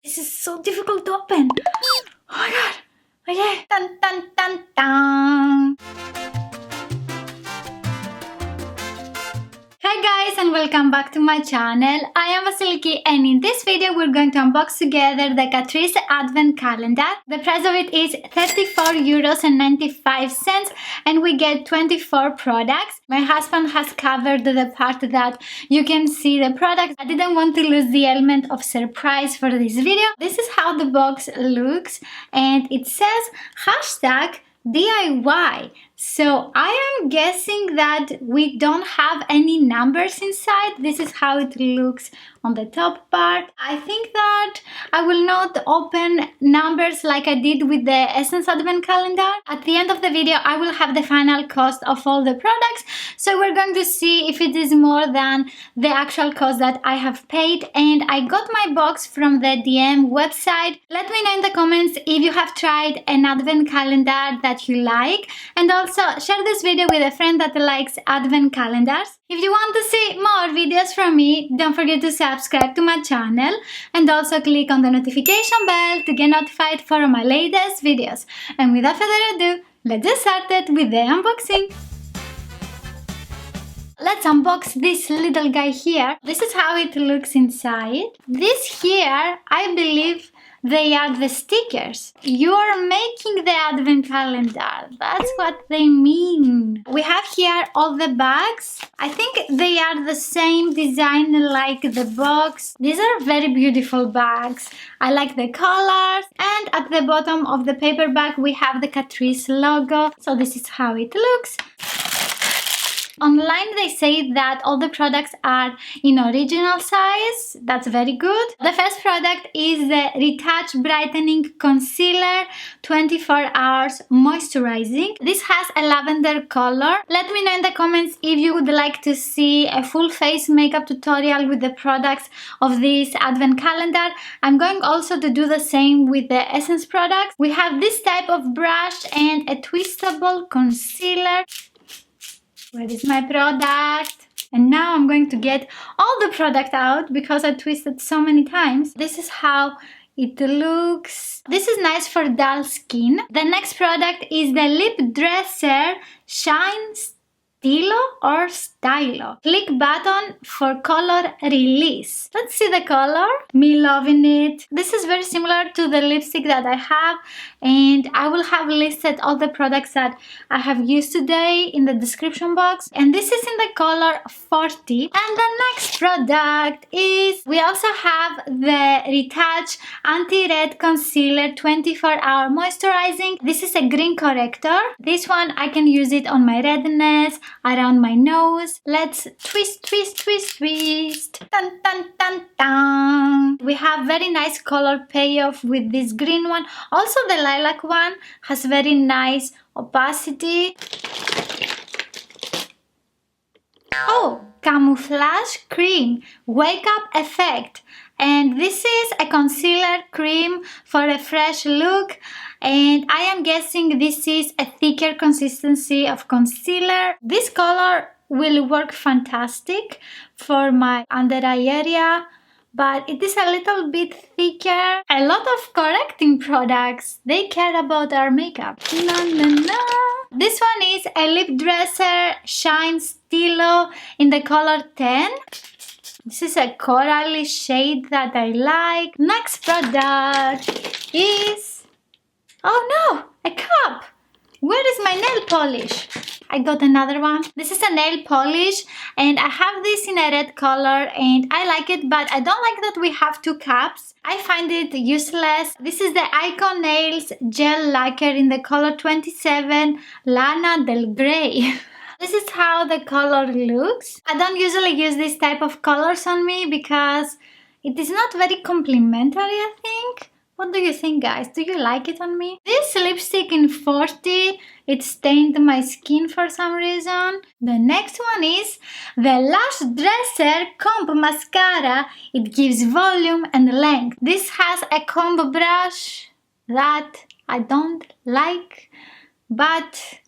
This is so difficult to open. Oh my god. Okay. Dun dun dun dun. Hi guys and welcome back to my channel. I am Vasilikis and in this video we're going to unbox together the Catrice Advent Calendar. The price of it is €34.95 and we get 24 products. My husband has covered the part that you can see the products. I didn't want to lose the element of surprise for this video. This is how the box looks and it says hashtag DIY. So I am guessing that we don't have any numbers inside. This is how it looks on the top part. I think that I will not open numbers like I did with the Essence Advent Calendar. At the end of the video, I will have the final cost of all the products. So we're going to see if it is more than the actual cost that I have paid. And I got my box from the DM website. Let me know in the comments if you have tried an Advent Calendar that you like. And also share this video with a friend that likes Advent calendars. If you want to see more videos from me, don't forget to subscribe to my channel and also click on the notification bell to get notified for my latest videos. And without further ado, let's get started with the unboxing. Let's unbox this little guy here. This is how it looks inside. This here, I believe they are the stickers. You're making the Advent calendar. That's what they mean. We have here all the bags. I think they are the same design like the box. These are very beautiful bags. I like the colors. And at the bottom of the paper bag, we have the Catrice logo. So this is how it looks. Online they say that all the products are in original size. That's very good. The first product is the Retouch Brightening Concealer 24 Hours Moisturizing. This has a lavender color. Let me know in the comments if you would like to see a full face makeup tutorial with the products of this Advent Calendar. I'm going also to do the same with the Essence products. We have this type of brush and a twistable concealer. Where is my product? And now I'm going to get all the product out because I twisted so many times. This is how it looks. This is nice for dull skin. The next product is the Lip Dresser Shine Stylo or Stylo. Click button for color release. Let's see the color. Me loving it. This is very similar to the lipstick that I have, and I will have listed all the products that I have used today in the description box. And this is in the color 40. And the next product is, we also have the Retouch Anti-Red Concealer 24 Hour Moisturizing. This is a green corrector. This one I can use it on my redness, around my nose. Let's twist, twist, twist, twist. Dun, dun, dun, dun. We have very nice color payoff with this green one. Also the lilac one has very nice opacity. Oh, Camouflage Cream Wake Up Effect. And this is a concealer cream for a fresh look. And I am guessing this is a thicker consistency of concealer. This color will work fantastic for my under eye area, but it is a little bit thicker. A lot of correcting products, they care about our makeup. No, no, no. This one is a Lip Dresser Shine Stylo in the color 10. This is a corally shade that I like. Next product is, oh no, a cup. Where is my nail polish? I got another one. This is a nail polish and I have this in a red color and I like it, but I don't like that we have two cups. I find it useless. This is the Icon Nails Gel Lacquer in the color 27 Lana Del Grey. This is how the color looks. I don't usually use this type of colors on me because it is not very complimentary, I think. What do you think, guys? Do you like it on me? This lipstick in 40, it stained my skin for some reason. The next one is the Lash Dresser Comb Mascara. It gives volume and length. This has a comb brush that I don't like, but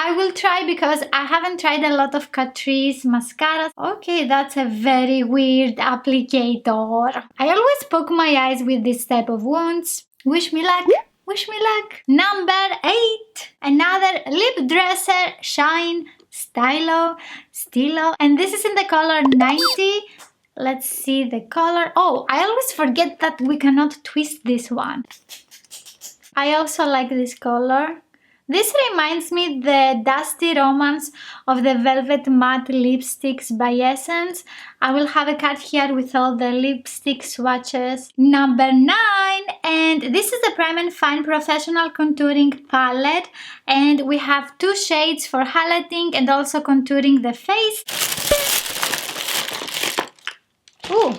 I will try because I haven't tried a lot of Catrice mascaras. Okay, that's a very weird applicator. I always poke my eyes with this type of wands. Wish me luck. Wish me luck. Number 8. Another lip dresser shine stylo. And this is in the color 90. Let's see the color. Oh, I always forget that we cannot twist this one. I also like this color. This reminds me the dusty romance of the Velvet Matte Lipsticks by Essence. I will have a card here with all the lipstick swatches. Number 9, and this is the Prime and Fine Professional Contouring Palette, and we have 2 shades for highlighting and also contouring the face. Ooh,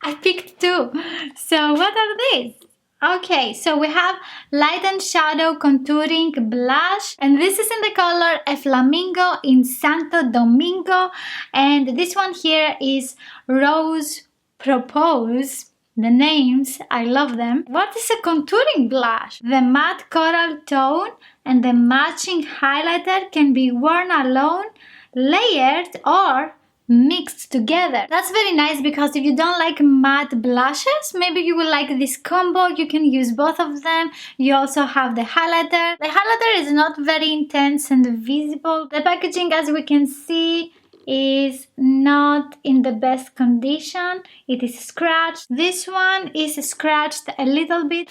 I picked 2. So what are these? Okay, so we have Light and Shadow Contouring Blush, and this is in the color A Flamingo in Santo Domingo, and this one here is Rose Propose. The names, I love them. What is a contouring blush? The matte coral tone and the matching highlighter can be worn alone, layered, or mixed together. That's very nice because if you don't like matte blushes, maybe you will like this combo. You can use both of them. You also have the highlighter. The highlighter is not very intense and visible. The packaging, as we can see, is not in the best condition. It is scratched. This one is scratched a little bit.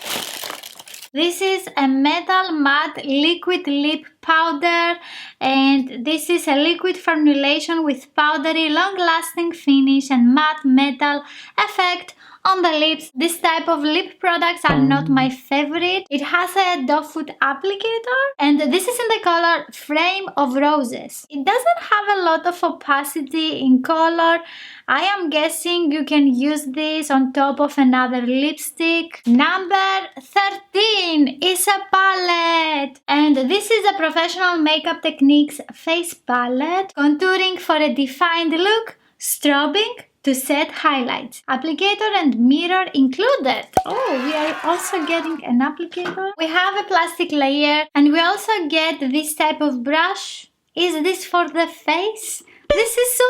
This is a metal matte liquid lip powder, and this is a liquid formulation with powdery, long-lasting finish and matte metal effect on the lips. This type of lip products are not my favorite. It has a doe foot applicator, and this is in the color Frame of Roses. It doesn't have a lot of opacity in color. I am guessing you can use this on top of another lipstick. Number 13 is a palette, and this is a Professional Makeup Techniques face palette, contouring for a defined look, strobing to set highlights, applicator and mirror included. Oh, we are also getting an applicator. We have a plastic layer, and we also get this type of brush. Is this for the face? This is so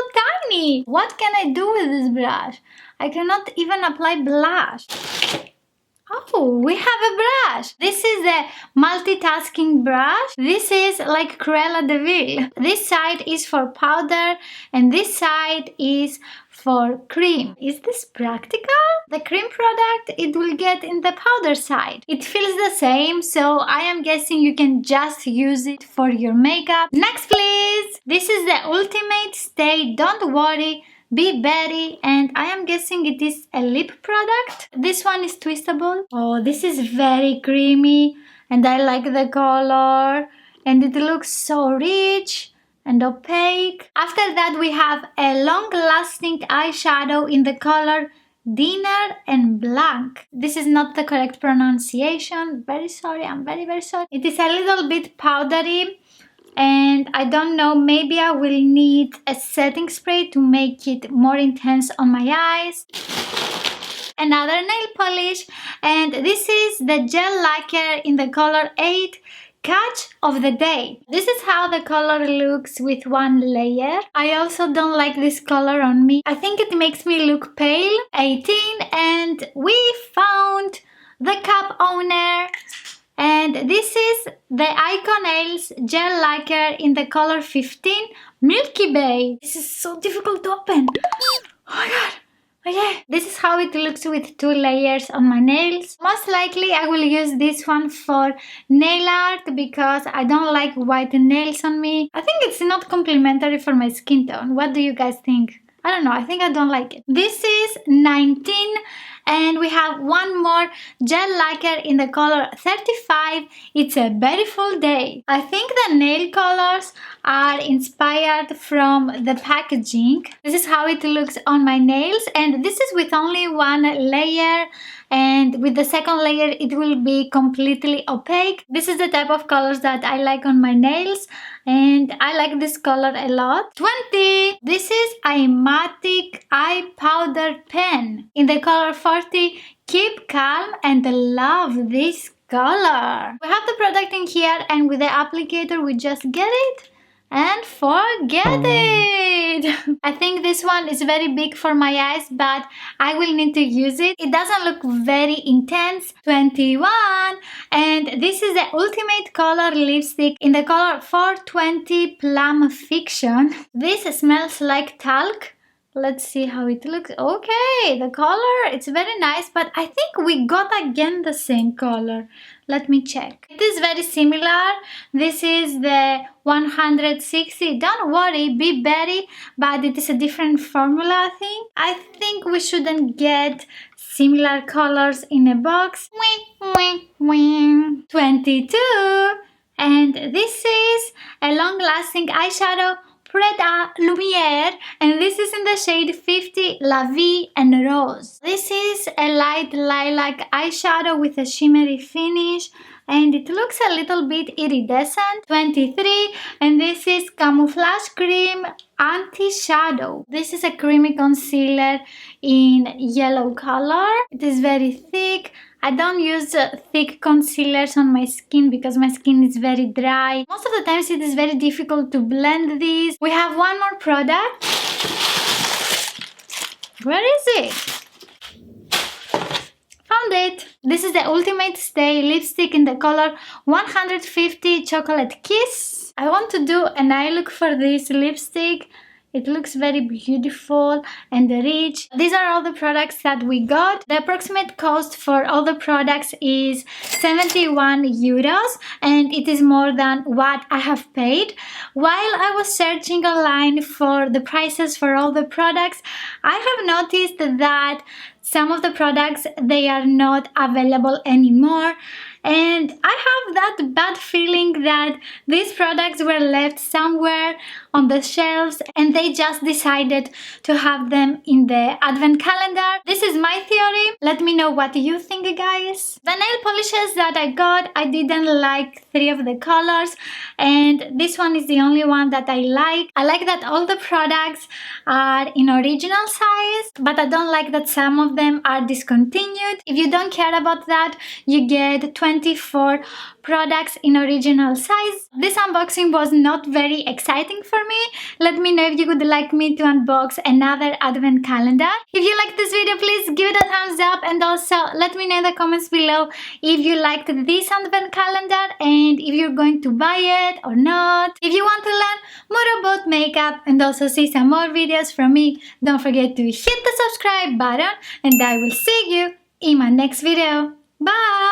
tiny. What can I do with this brush? I cannot even apply blush. Oh, we have a brush. This is a multitasking brush. This is like Cruella de Vil. This side is for powder and this side is for cream. Is this practical? The cream product, it will get in the powder side. It feels the same, so I am guessing you can just use it for your makeup. Next, please. This is the Ultimate Stay Don't Worry Be Berry, and I am guessing it is a lip product. This one is twistable. Oh, this is very creamy, and I like the color, and it looks so rich and opaque. After that, we have a long-lasting eyeshadow in the color Dinner and Blanc. This is not the correct pronunciation. Very sorry, I'm very, very sorry. It is a little bit powdery, and I don't know, maybe I will need a setting spray to make it more intense on my eyes. Another nail polish, and this is the gel lacquer in the color 8 Catch of the Day. This is how the color looks with one layer. I also don't like this color on me. I think it makes me look pale. 18, and we found the cup owner. And this is the Icon Nails Gel Lacquer in the color 15 Milky Bay. This is so difficult to open. Oh my god. Okay. This is how it looks with 2 layers on my nails. Most likely I will use this one for nail art because I don't like white nails on me. I think it's not complimentary for my skin tone. What do you guys think? I don't know. I think I don't like it. This is 19. And we have one more gel lacquer in the color 35. It's a beautiful day. I think the nail colors are inspired from the packaging. This is how it looks on my nails, and this is with only one layer, and with the second layer it will be completely opaque. This is the type of colors that I like on my nails, and I like this color a lot. 20. This is a Matic eye powder pen in the color 40. Keep calm, and love this color. We have the product in here, and with the applicator we just get it and forget it. I think this one is very big for my eyes, but I will need to use it. It doesn't look very intense. 21, and this is the ultimate color lipstick in the color 420 Plum Fiction. This smells like talc. Let's see how it looks. Okay, the color, it's very nice, but I think we got again the same color. Let me check. It is very similar. This is the 160. Don't worry, be berry, but it is a different formula, I think. I think we shouldn't get similar colors in a box. 22. And this is a long-lasting eyeshadow, Pret à Lumière, and this is in the shade 50 La Vie and Rose. This is a light lilac eyeshadow with a shimmery finish, and it looks a little bit iridescent. 23, and this is Camouflage Cream Anti-Shadow. This is a creamy concealer in yellow color. It is very thick. I don't use thick concealers on my skin because my skin is very dry. Most of the times it is very difficult to blend these. We have one more product. Where is it? Found it. This is the Ultimate Stay lipstick in the color 150 Chocolate Kiss. I want to do an eye look for this lipstick. It looks very beautiful and rich. These are all the products that we got. The approximate cost for all the products is 71 euros, and it is more than what I have paid. While I was searching online for the prices for all the products, I have noticed that some of the products, they are not available anymore. And I have that bad feeling that these products were left somewhere on the shelves and they just decided to have them in the advent calendar. This is my theory. Let me know what you think, guys. The nail polishes that I got, I didn't like 3 of the colors, and this one is the only one that I like. I like that all the products are in original size, but I don't like that some of them are discontinued. If you don't care about that, you get 24 products in original size. This unboxing was not very exciting for me. Let me know if you would like me to unbox another advent calendar. If you liked this video, please give it a thumbs up, and also let me know in the comments below if you liked this advent calendar and if you're going to buy it or not. If you want to learn more about makeup and also see some more videos from me, don't forget to hit the subscribe button, and I will see you in my next video. Bye!